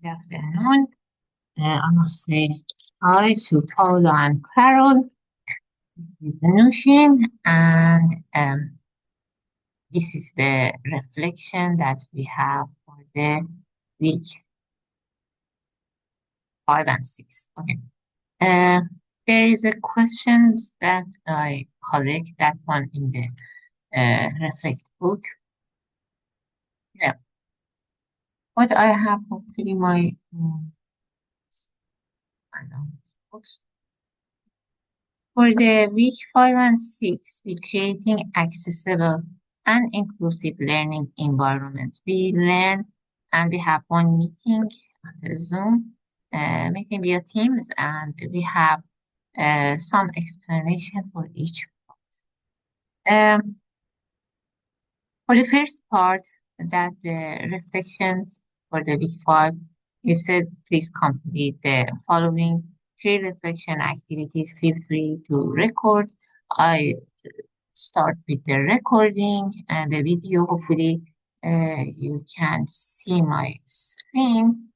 Good afternoon. I must say hi to Paula and Carol, Nushin, and this is the reflection that we have for the week 5 and 6. Okay. Uh, there is a question that I collect that one in the reflect book. Yeah, but I have hopefully my I don't know, books. For the week 5 and 6, we're creating accessible and inclusive learning environment. We learn and we have one meeting on the Zoom meeting via Teams, and we have some explanation for each. Um, for the first part, that the reflections for the week 5, it says please complete the following 3 reflection activities. Feel free to record. I start with the recording and the video. Hopefully, you can see my screen.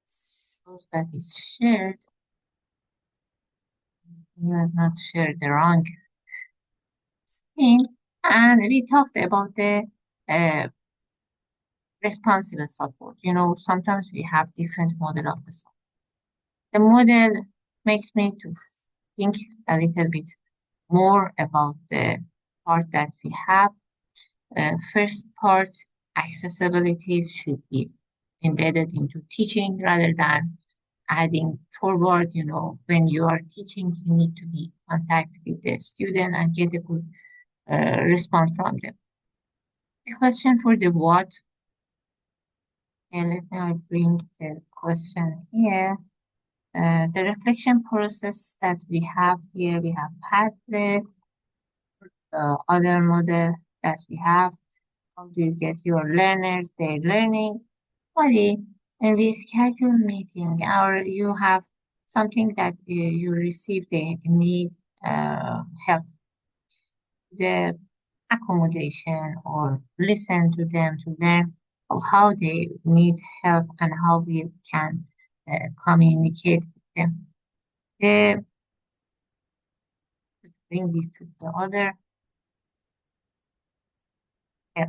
Shows that is shared. You have not shared the wrong screen. And we talked about the uh, responsible support. Sometimes we have different model of the support. The model makes me to think a little bit more about the part that we have. First part, accessibilities should be embedded into teaching rather than adding forward. When you are teaching, you need to be in contact with the student and get a good response from them. The question for the what, and let me bring the question here. The reflection process that we have here, we have Padlet, other model that we have. How do you get your learners their learning? Body, when we schedule meeting or you have something that you receive they need help, the accommodation or listen to them to learn how they need help and how we can communicate with them. The, bring this to the other. Yeah.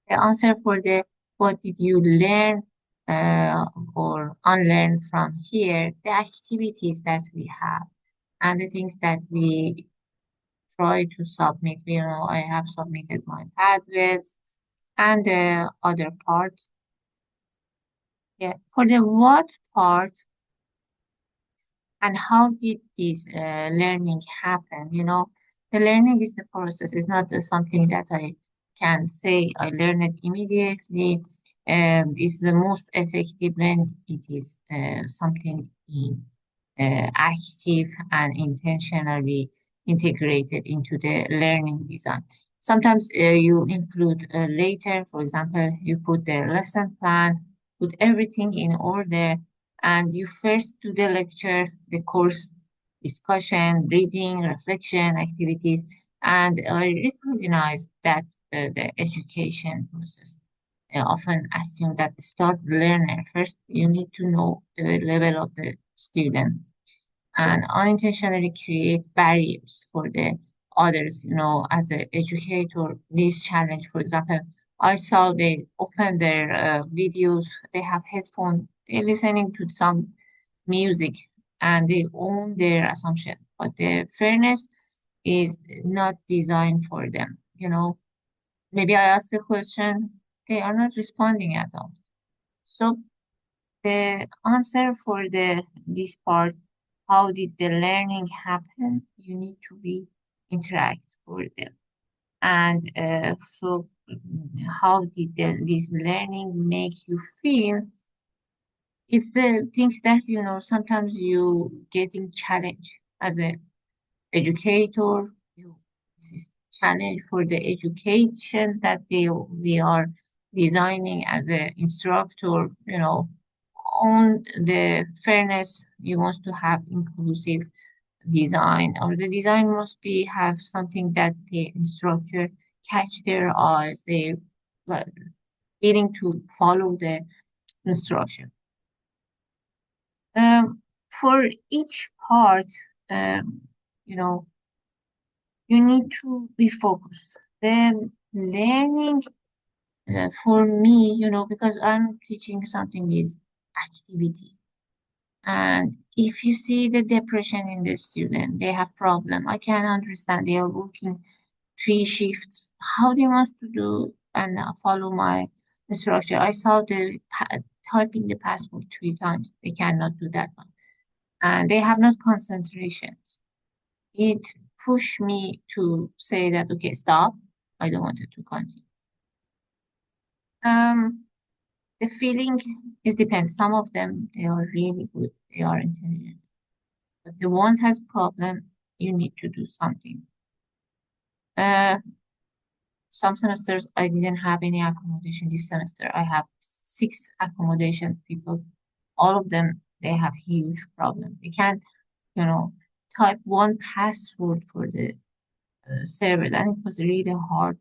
The answer for the what did you learn uh, or unlearn from here, the activities that we have and the things that we try to submit. I have submitted my Padlets and the other part. Yeah, for the what part and how did this learning happen? The learning is the process. It's not something that I can say I learned it immediately. It's the most effective when it is something in, active and intentionally integrated into the learning design. Sometimes you include later, for example, you put the lesson plan, put everything in order, and you first do the lecture, the course discussion, reading, reflection, activities, and I recognize that the education process often assume that start learner first. You need to know the level of the student and unintentionally create barriers for the others. As an educator, this challenge, for example, I saw they open their videos, they have headphones, they're listening to some music and they own their assumption, but the fairness is not designed for them. Maybe I ask a question, they are not responding at all. So the answer for the this part, how did the learning happen? You need to be interact for them. And so how did this learning make you feel? It's the things that, sometimes you getting challenged as a educator. This is challenge for the educations that we are designing as an instructor. On the fairness, you want to have inclusive design, or the design must be have something that the instructor catch their eyes, they willing to follow the instruction. For each part, um, you know, you need to be focused. The learning for me, because I'm teaching something is activity. And if you see the depression in the student, they have problem. I can understand they are working 3 shifts. How they want to do and follow my instruction? I saw the typing the password 3 times. They cannot do that one, and they have not concentrations. It pushed me to say that okay, stop. I don't want it to continue. Um, the feeling is depends. Some of them they are really good. They are intelligent. But the ones has problem, you need to do something. Uh, some semesters I didn't have any accommodation. This semester I have 6 accommodation people. All of them they have huge problem. They can't, you know, type one password for the servers, and it was really hard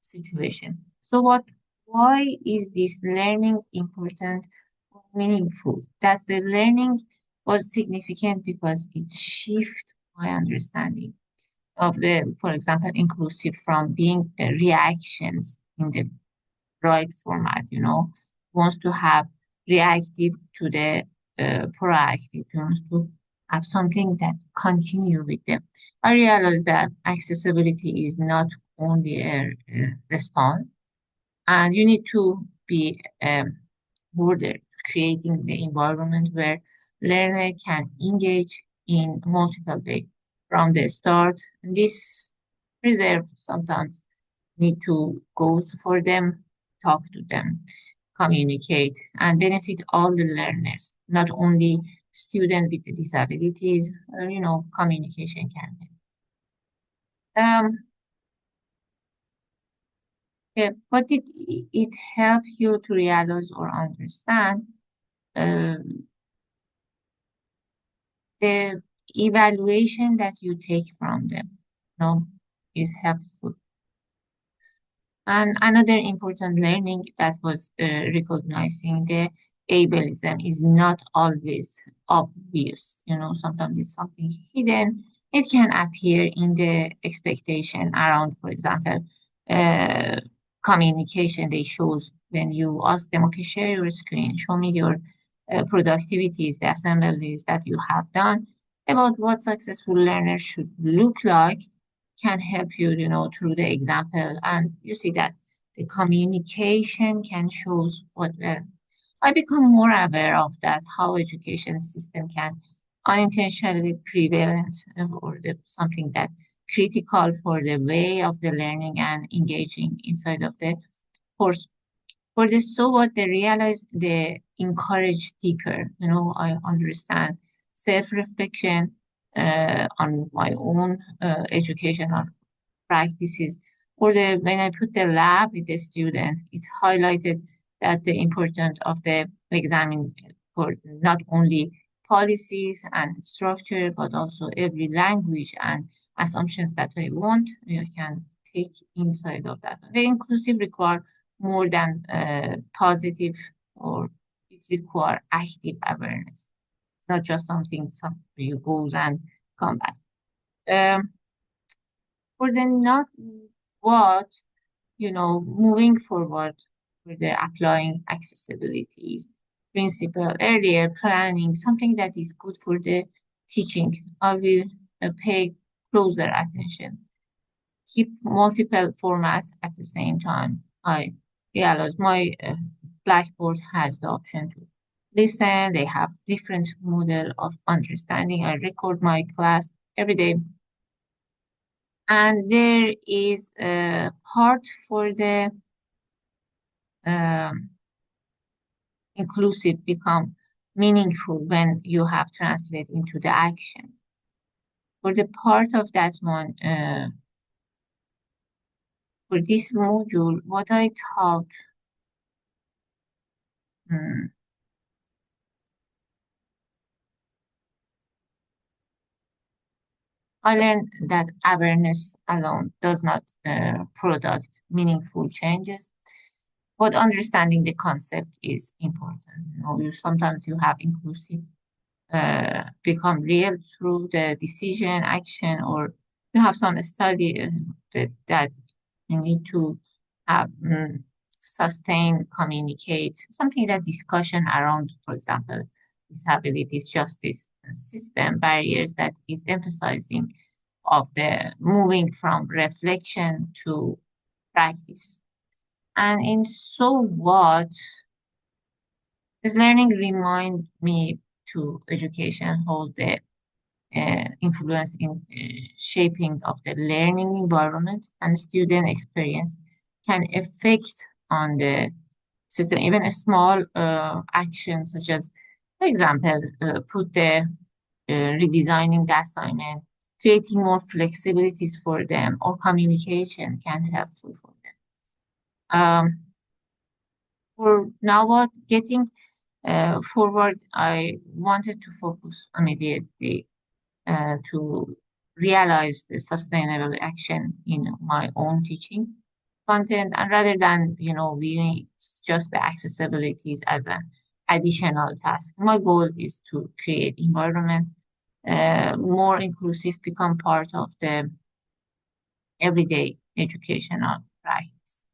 situation. So what? Why is this learning important or meaningful? That's the learning was significant because it shift my understanding of the, for example, inclusive from being reactions in the right format, wants to have reactive to the proactive, wants to have something that continue with them. I realize that accessibility is not only a response, and you need to be border creating the environment where learner can engage in multiple ways from the start. And this reserve sometimes need to go for them, talk to them, communicate, and benefit all the learners, not only students with disabilities. Communication can help. Yeah, but it help you to realize or understand um, the evaluation that you take from them, is helpful. And another important learning that was recognizing the ableism is not always obvious. Sometimes it's something hidden. It can appear in the expectation around, for example, uh, communication. They shows when you ask them, okay, share your screen, show me your productivities, the assemblies that you have done about what successful learners should look like can help you, through the example. And you see that the communication can shows what I become more aware of that how education system can unintentionally prevent or something that critical for the way of the learning and engaging inside of the course. For the so what they realize they encourage deeper, I understand self-reflection on my own educational practices. Or when I put the lab with the student, it's highlighted that the importance of the examine for not only policies and structure, but also every language and assumptions that I want, you can take inside of that. The inclusive require more than positive, or it require active awareness. It's not just something some you goes and come back. Um, for the not what, moving forward for the applying accessibilities principle earlier, planning something that is good for the teaching. I will pay closer attention. Keep multiple formats at the same time. I realize my Blackboard has the option to listen. They have different model of understanding. I record my class every day, and there is a part for the um, inclusive become meaningful when you have translate into the action. For the part of that one, for this module, what I taught, mm, I learned that awareness alone does not product meaningful changes. but understanding the concept is important. Sometimes you have inclusive become real through the decision, action, or you have some study that you need to have sustain, communicate, something that discussion around, for example, disabilities justice system barriers that is emphasizing of the moving from reflection to practice. And in so what is learning remind me to education hold the influence in shaping of the learning environment and student experience can affect on the system. Even a small action such as, for example, put the redesigning the assignment, creating more flexibilities for them, or communication can helpful for them. For now, what getting forward, I wanted to focus immediately to realize the sustainable action in my own teaching content, and rather than viewing just the accessibilities as an additional task. My goal is to create environment more inclusive, become part of the everyday educational practice.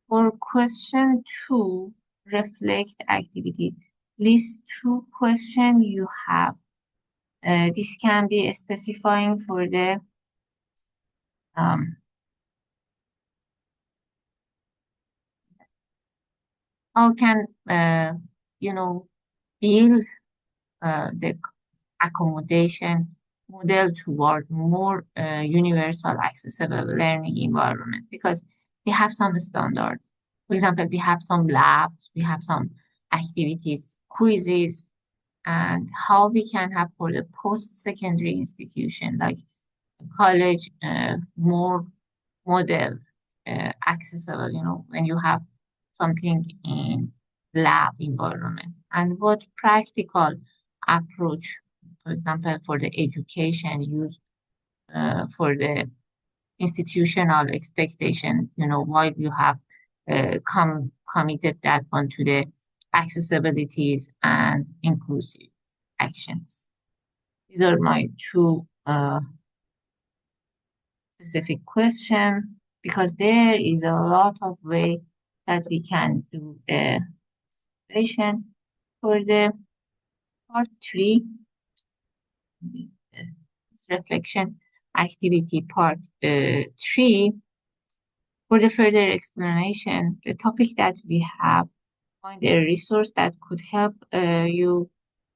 For question two, reflect activity. List two questions you have. This can be specifying for the um, how can build the accommodation model toward more universal accessible learning environment, because we have some standard. For example, we have some labs, we have some activities, quizzes, and how we can have for the post-secondary institution like college more model accessible, when you have something in lab environment. And what practical approach, for example, for the education used for the institutional expectation, while you have committed that one to the accessibilities and inclusive actions. These are my two specific question, because there is a lot of way that we can do the equation. For the part three, reflection activity part three, for the further explanation, the topic that we have, find a resource that could help you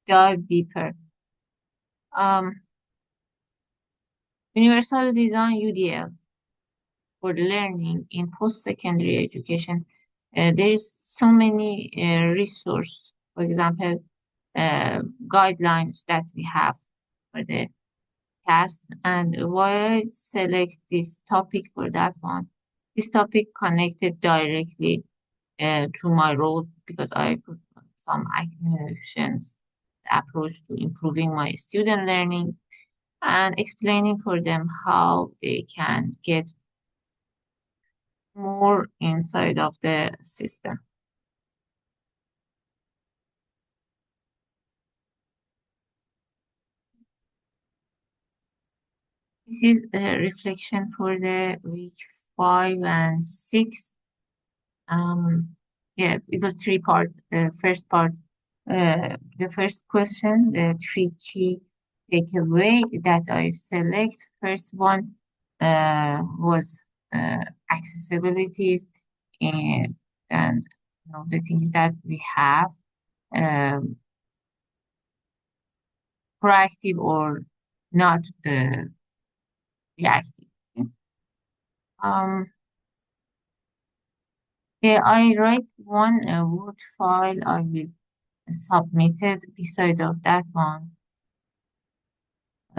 dive deeper. Universal Design UDL for learning in post-secondary education. There is so many resources, for example, guidelines that we have for the cast, and why I select this topic for that one. This topic connected directly to my role, because I put some actions approach to improving my student learning and explaining for them how they can get more inside of the system. This is a reflection for the week 5 and 6. Yeah, it was three part. The first part, the first question, the three key takeaway that I select. First one was accessibilities, and the things that we have, um, proactive or not reactive. Um, yeah, I write one Word file. I will submit it beside of that one.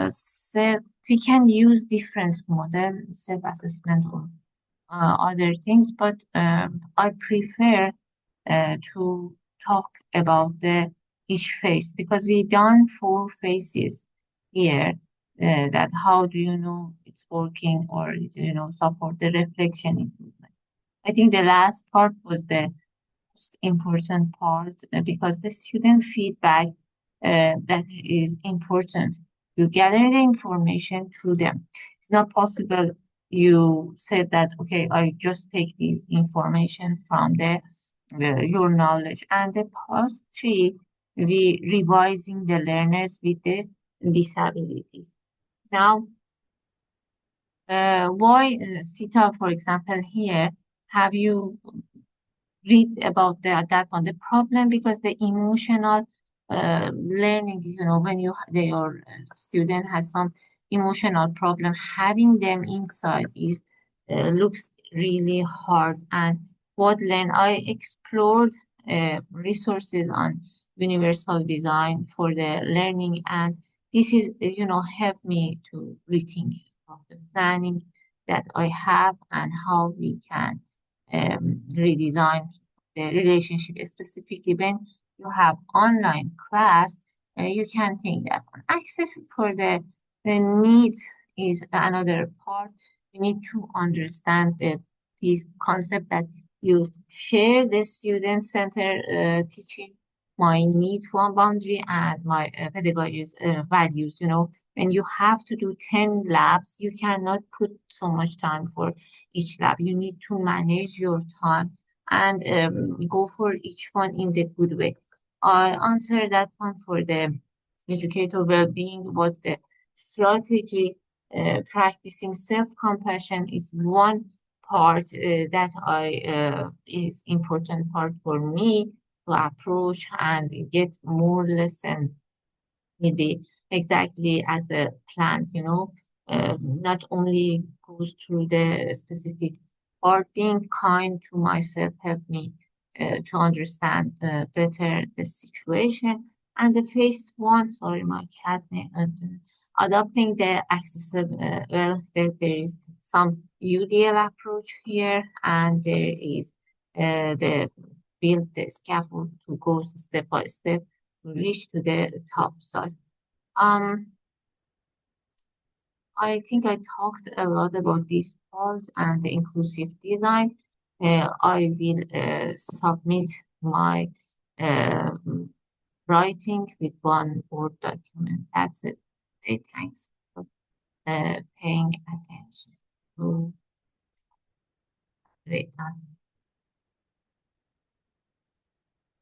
So we can use different model, self-assessment or other things, but I prefer to talk about the each phase, because we done 4 phases here. That how do you know it's working, or support the reflection improvement. I think the last part was the most important part because the student feedback that is important. You gather the information through them. It's not possible you said that, okay, I just take this information from your knowledge. And the part three, we revising the learners with the disabilities. Now, why CETA, for example, here, have you read about that one? The problem because the emotional learning, when your student has some emotional problem, having them inside is looks really hard. And what learn I explored resources on universal design for the learning, and this is helped me to rethink of the planning that I have and how we can redesign the relationship, specifically when you have online class. You can think that one. Access for the needs is another part. You need to understand this concept that you share the student center teaching, my need for boundary and my pedagogy's values. When you have to do 10 labs, you cannot put so much time for each lab. You need to manage your time and go for each one in the good way. I answer that one for the educator well-being, what the strategy practicing self-compassion is one part that I is important part for me to approach and get more lesson maybe exactly as a plant, not only goes through the specific or being kind to myself helped me to understand better the situation. And the phase one, sorry, my cat name, adopting the accessible, well, there is some UDL approach here, and there is the build the scaffold to go step by step to reach to the top side. Um, I think I talked a lot about this part and the inclusive design. I will submit my uh, writing with one Word document. That's it. Thanks for paying attention to it.